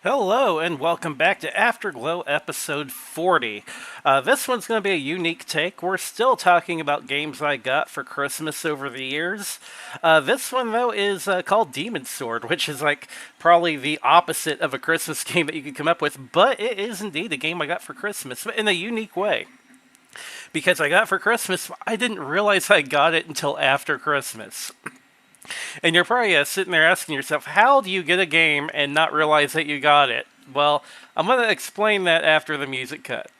Hello, and welcome back to Afterglow episode 40. This one's going to be a unique take. We're still talking about games I got for Christmas over the years. This one, though, is called Demon's Sword, which is like probably the opposite of a Christmas game that you could come up with, but it is indeed a game I got for Christmas, but in a unique way. Because I got it for Christmas, I didn't realize I got it until after Christmas. And you're probably sitting there asking yourself, how do you get a game and not realize that you got it? Well, I'm going to explain that after the music cut.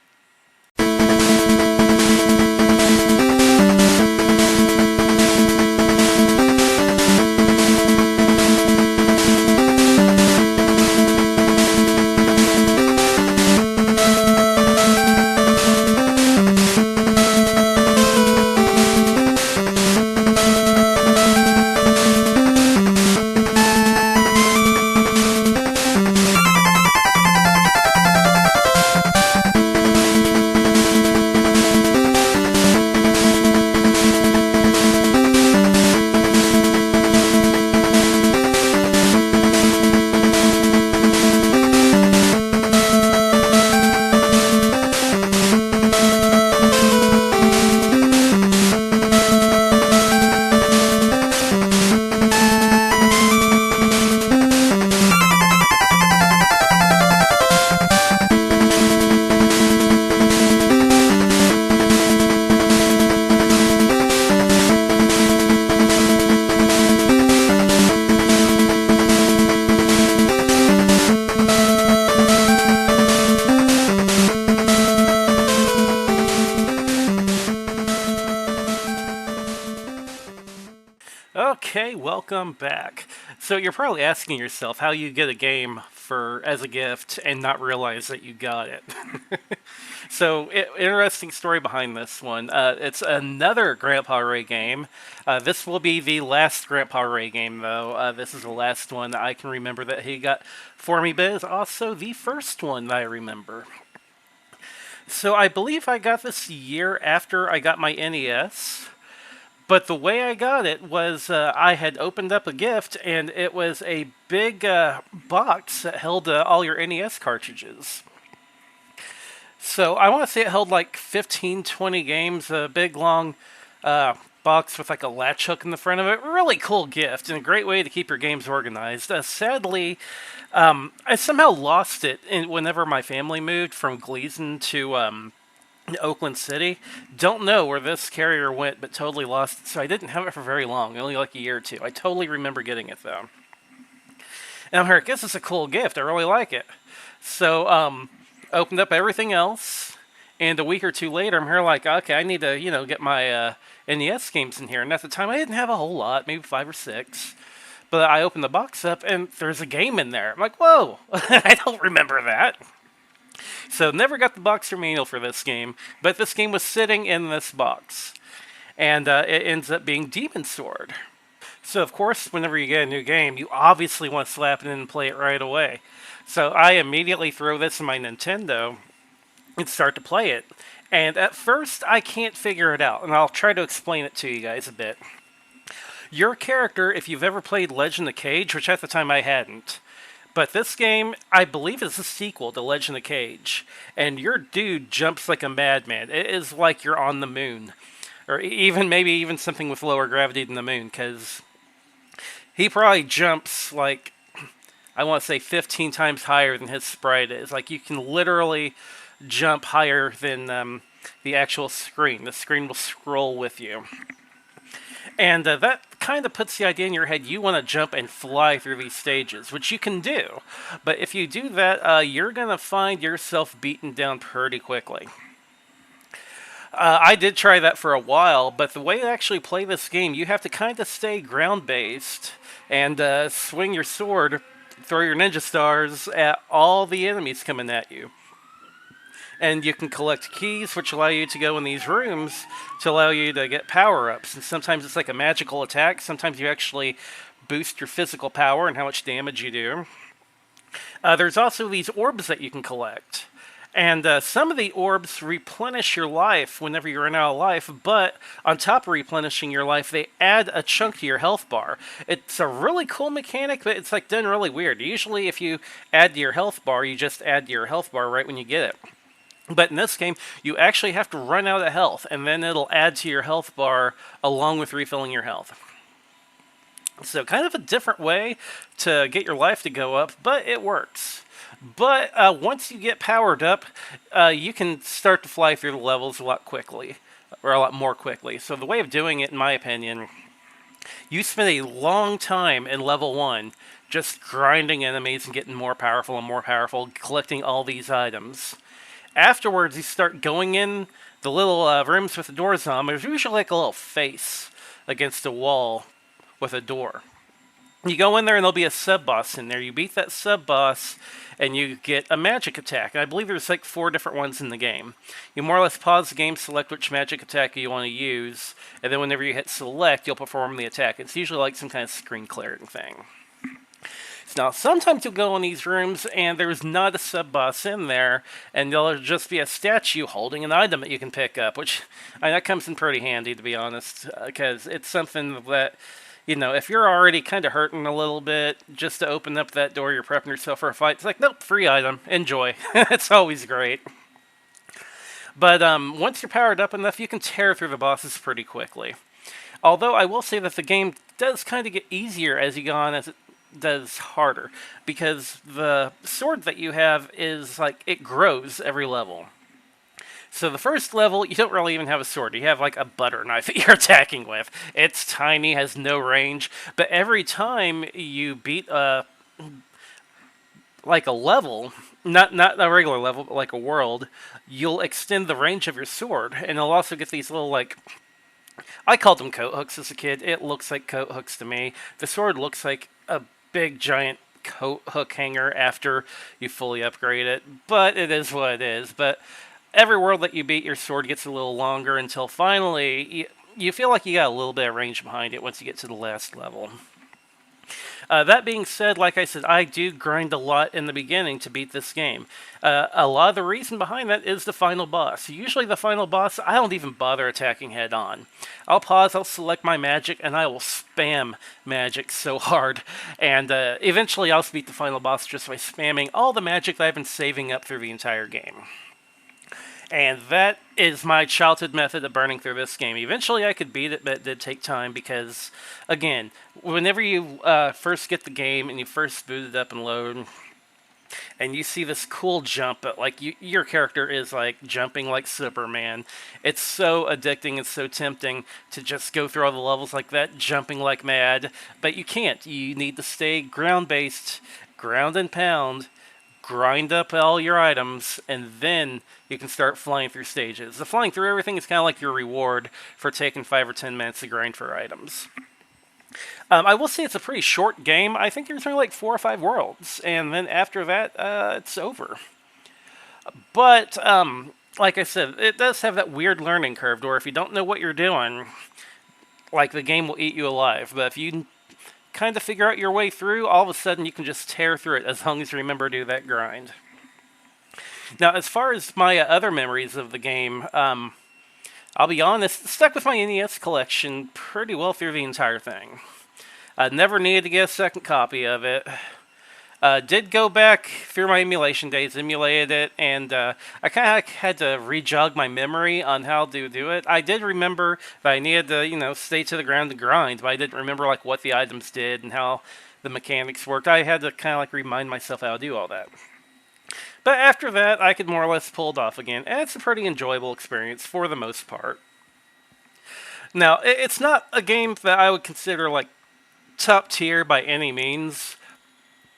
Okay, welcome back. So you're probably asking yourself how you get a game for as a gift and not realize that you got it. So, interesting story behind this one. It's another Grandpa Ray game. This will be the last Grandpa Ray game, though. This is the last one I can remember that he got for me, but it's also the first one that I remember. So, I believe I got this year after I got my NES. But the way I got it was I had opened up a gift, and it was a big box that held all your NES cartridges. So I want to say it held like 15, 20 games, a big long box with like a latch hook in the front of it. Really cool gift and a great way to keep your games organized. Sadly, I somehow lost it whenever my family moved from Gleason to Oakland City. Don't know where this carrier went, but totally lost it. So I didn't have it for very long, only like a year or two. I totally remember getting it though. And I'm like, this is a cool gift. I really like it. So opened up everything else, and a week or two later, I'm here like, okay, I need to, get my NES games in here. And at the time, I didn't have a whole lot, maybe 5 or 6. But I opened the box up, and there's a game in there. I'm like, whoa, I don't remember that. So never got the box or manual for this game, but this game was sitting in this box. And it ends up being Demon's Sword. So of course, whenever you get a new game, you obviously want to slap it in and play it right away. So I immediately throw this in my Nintendo and start to play it. And at first, I can't figure it out, and I'll try to explain it to you guys a bit. Your character, if you've ever played Legend of Cage, which at the time I hadn't, but this game, I believe, is a sequel to Legend of Cage. And your dude jumps like a madman. It is like you're on the moon. Or maybe even something with lower gravity than the moon. Because he probably jumps like, I want to say 15 times higher than his sprite is. Like you can literally jump higher than the actual screen. The screen will scroll with you. And that kind of puts the idea in your head, you want to jump and fly through these stages, which you can do. But if you do that, you're going to find yourself beaten down pretty quickly. I did try that for a while, but the way to actually play this game, you have to kind of stay ground based and swing your sword, throw your ninja stars at all the enemies coming at you. And you can collect keys, which allow you to go in these rooms to allow you to get power ups. And sometimes it's like a magical attack, sometimes you actually boost your physical power and how much damage you do. There's also these orbs that you can collect. And some of the orbs replenish your life whenever you run out of life, but on top of replenishing your life, they add a chunk to your health bar. It's a really cool mechanic, but it's like done really weird. Usually, if you add to your health bar, you just add to your health bar right when you get it. But in this game, you actually have to run out of health, and then it'll add to your health bar along with refilling your health. So kind of a different way to get your life to go up, but it works. But once you get powered up, you can start to fly through the levels a lot quickly, or a lot more quickly. So the way of doing it, in my opinion, you spend a long time in level 1 just grinding enemies and getting more powerful, collecting all these items. Afterwards, you start going in the little rooms with the doors on. There's usually like a little face against a wall with a door. You go in there and there'll be a sub-boss in there. You beat that sub-boss and you get a magic attack. And I believe there's like 4 different ones in the game. You more or less pause the game, select which magic attack you want to use, and then whenever you hit select, you'll perform the attack. It's usually like some kind of screen clearing thing. Now, sometimes you'll go in these rooms and there's not a sub-boss in there, and there'll just be a statue holding an item that you can pick up, which that comes in pretty handy, to be honest, because it's something that, you know, if you're already kind of hurting a little bit, just to open up that door, you're prepping yourself for a fight. It's like, nope, free item, enjoy. It's always great. But once you're powered up enough, you can tear through the bosses pretty quickly. Although I will say that the game does kind of get easier as you go on, as it does harder, because the sword that you have is like, it grows every level. So the first level, you don't really even have a sword. You have like a butter knife that you're attacking with. It's tiny, has no range, but every time you beat like a level, not a regular level, but like a world, you'll extend the range of your sword, and you'll also get these little, like, I called them coat hooks as a kid. It looks like coat hooks to me. The sword looks like a big giant coat hook hanger after you fully upgrade it, but it is what it is. But every world that you beat, your sword gets a little longer until finally you feel like you got a little bit of range behind it once you get to the last level. That being said, like I said, I do grind a lot in the beginning to beat this game. A lot of the reason behind that is the final boss. Usually the final boss, I don't even bother attacking head on. I'll pause, I'll select my magic, and I will spam magic so hard. And eventually I'll beat the final boss just by spamming all the magic that I've been saving up through the entire game. And that is my childhood method of burning through this game. Eventually I could beat it, but it did take time because, again, whenever you first get the game and you first boot it up and load, and you see this cool jump, but like your character is like jumping like Superman, it's so addicting and so tempting to just go through all the levels like that, jumping like mad, but you can't. You need to stay ground-based, ground and pound, grind up all your items, and then you can start flying through stages. The flying through everything is kind of like your reward for taking 5 or 10 minutes to grind for items. I will say it's a pretty short game. I think there's only like 4 or 5 worlds, and then after that, it's over. But, like I said, it does have that weird learning curve, where if you don't know what you're doing, like, the game will eat you alive. But if you kind of figure out your way through, all of a sudden you can just tear through it, as long as you remember to do that grind. Now, as far as my other memories of the game, I'll be honest, stuck with my NES collection pretty well through the entire thing. I never needed to get a second copy of it. Did go back through my emulation days, emulated it, and I kind of had to re-jog my memory on how to do it. I did remember that I needed to, stay to the ground and grind, but I didn't remember like what the items did and how the mechanics worked. I had to kind of like remind myself how to do all that. But after that, I could more or less pull it off again, and it's a pretty enjoyable experience for the most part. Now, it's not a game that I would consider like top tier by any means.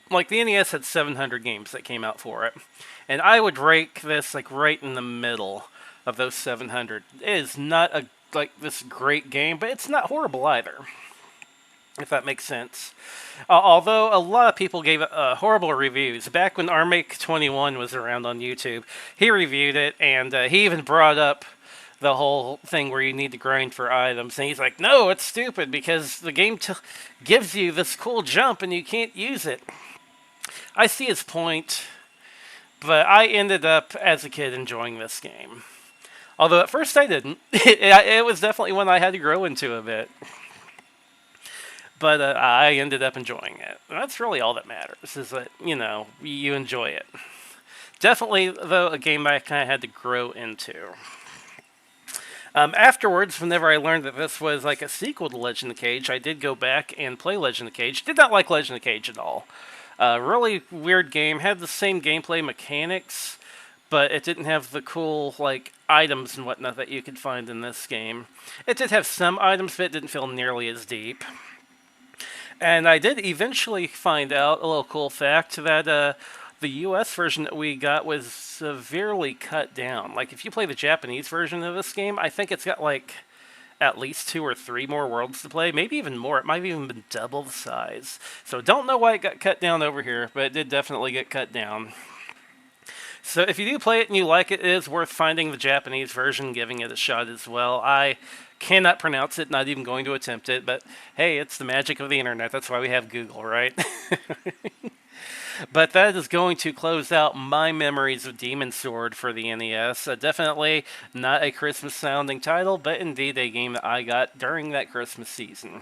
Like, the NES had 700 games that came out for it, and I would rank this like right in the middle of those 700. It is not a like this great game, but it's not horrible either, if that makes sense. Although a lot of people gave it horrible reviews. Back when Armake21 was around on YouTube, he reviewed it, and he even brought up the whole thing where you need to grind for items. And he's like, no, it's stupid because the game gives you this cool jump and you can't use it. I see his point, but I ended up, as a kid, enjoying this game. Although at first I didn't. It was definitely one I had to grow into a bit. But I ended up enjoying it. That's really all that matters, is that, you enjoy it. Definitely, though, a game I kind of had to grow into. Afterwards, whenever I learned that this was like a sequel to Legend of Cage, I did go back and play Legend of Cage. Did not like Legend of Cage at all. Really weird game. Had the same gameplay mechanics, but it didn't have the cool, like, items and whatnot that you could find in this game. It did have some items, but it didn't feel nearly as deep. And I did eventually find out a little cool fact that the US version that we got was severely cut down. Like, if you play the Japanese version of this game, I think it's got, like, at least 2 or 3 more worlds to play. Maybe even more. It might have even been double the size. So don't know why it got cut down over here, but it did definitely get cut down. So if you do play it and you like it, it is worth finding the Japanese version, giving it a shot as well. I cannot pronounce it, not even going to attempt it, but hey, it's the magic of the internet. That's why we have Google, right? But that is going to close out my memories of Demon Sword for the NES. Definitely not a Christmas sounding title, but indeed a game that I got during that Christmas season.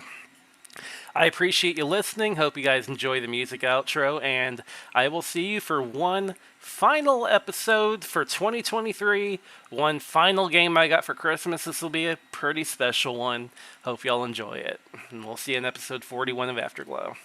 I appreciate you listening. Hope you guys enjoy the music outro, and I will see you for one final episode for 2023. One final game I got for Christmas. This will be a pretty special one. Hope y'all enjoy it. And we'll see you in episode 41 of Afterglow.